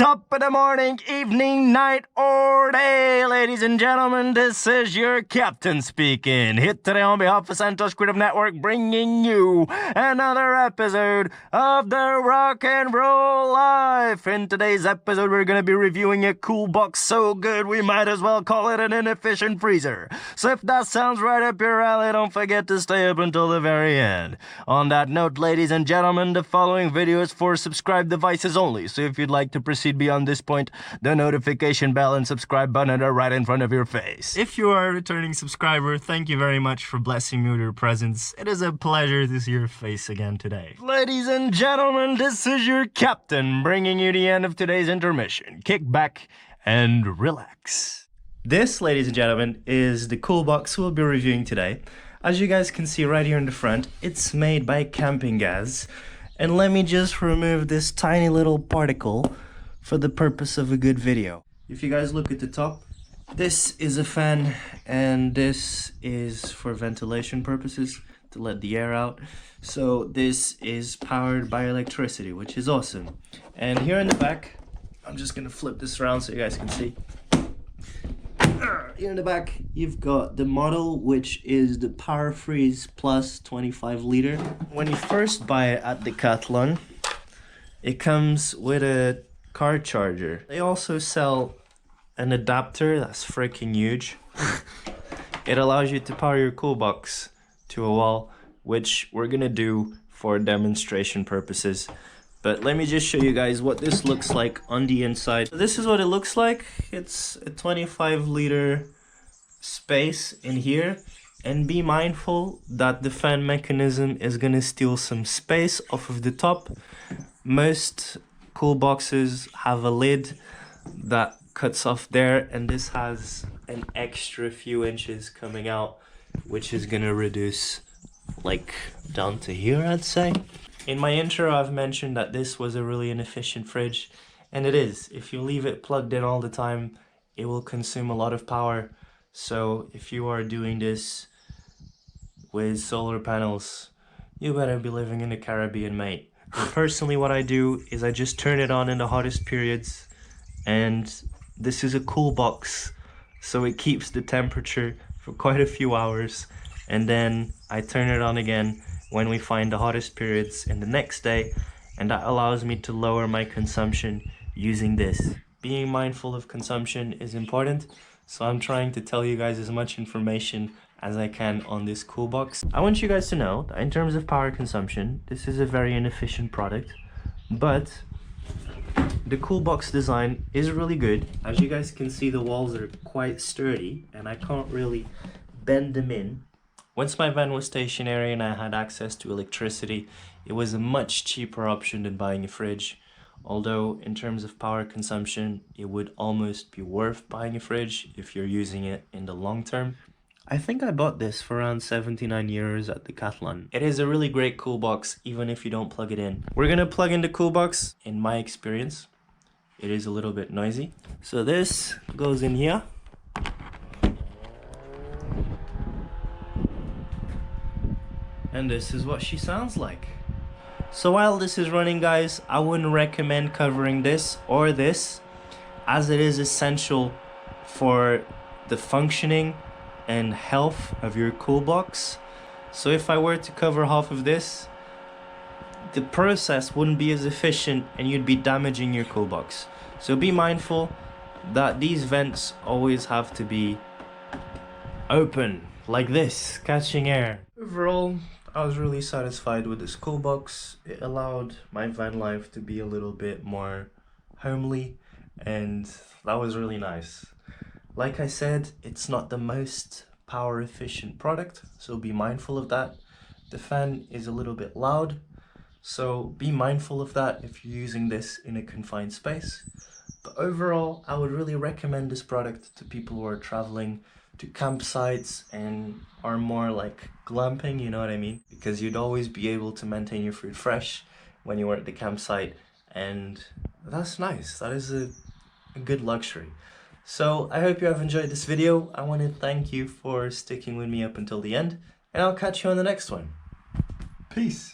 Top of the morning, evening, night, or day, ladies and gentlemen, this is your captain speaking. Here today on behalf of Santos Creative Network, bringing you another episode of the Rock and Roll Life. In today's episode, we're going to be reviewing a cool box so good we might as well call it an inefficient freezer. So if that sounds right up your alley, don't forget to stay up until the very end. On that note, ladies and gentlemen, the following video is for subscribed devices only, so if you'd like to proceed beyond this point, the notification bell and subscribe button are right in front of your face. If you are a returning subscriber, thank you very much for blessing me with your presence. It is a pleasure to see your face again today. Ladies and gentlemen, this is your captain bringing you the end of today's intermission. Kick back and relax. This, ladies and gentlemen, is the cool box we'll be reviewing today. As you guys can see right here in the front, it's made by Campingaz. And let me just remove this tiny little particle for the purpose of a good video. If you guys look at the top, this is a fan and this is for ventilation purposes to let the air out. So this is powered by electricity, which is awesome. And here in the back, I'm just gonna flip this around so you guys can see. Here in the back, you've got the model, which is the Powerfreeze Plus 25 liter. When you first buy it at Decathlon, it comes with a car charger. They also sell an adapter that's freaking huge. It allows you to power your cool box to a wall, which we're gonna do for demonstration purposes. But let me just show you guys what this looks like on the inside. So this is what it looks like. It's a 25 liter space in here. And be mindful that the fan mechanism is gonna steal some space off of the top. Most cool boxes have a lid that cuts off there, and this has an extra few inches coming out, which is gonna reduce like down to here, I'd say. In my intro, I've mentioned that this was a really inefficient fridge, and it is. If you leave it plugged in all the time, it will consume a lot of power. So if you are doing this with solar panels, you better be living in the Caribbean, mate. Personally, what I do is I just turn it on in the hottest periods, and this is a cool box, so it keeps the temperature for quite a few hours, and then I turn it on again when we find the hottest periods in the next day, and that allows me to lower my consumption using this. Being mindful of consumption is important, so I'm trying to tell you guys as much information as I can on this cool box. I want you guys to know that in terms of power consumption, this is a very inefficient product, but the cool box design is really good. As you guys can see, the walls are quite sturdy and I can't really bend them in. Once my van was stationary and I had access to electricity, it was a much cheaper option than buying a fridge. Although in terms of power consumption, it would almost be worth buying a fridge if you're using it in the long term. I think I bought this for around 79 euros at Decathlon. It is a really great cool box, even if you don't plug it in. We're gonna plug in the cool box. In my experience, it is a little bit noisy. So this goes in here. And this is what she sounds like. So while this is running, guys, I wouldn't recommend covering this or this, as it is essential for the functioning and health of your cool box. So if I were to cover half of this, the process wouldn't be as efficient and you'd be damaging your cool box. So be mindful that these vents always have to be open like this, catching air. Overall, I was really satisfied with this cool box. It allowed my van life to be a little bit more homely, and that was really nice. Like I said, it's not the most power efficient product, so be mindful of that. The fan is a little bit loud, so be mindful of that if you're using this in a confined space. But overall, I would really recommend this product to people who are traveling to campsites and are more like glamping, you know what I mean? Because you'd always be able to maintain your food fresh when you were at the campsite, and that's nice. That is a good luxury. So I hope you have enjoyed this video. I want to thank you for sticking with me up until the end, and I'll catch you on the next one. Peace.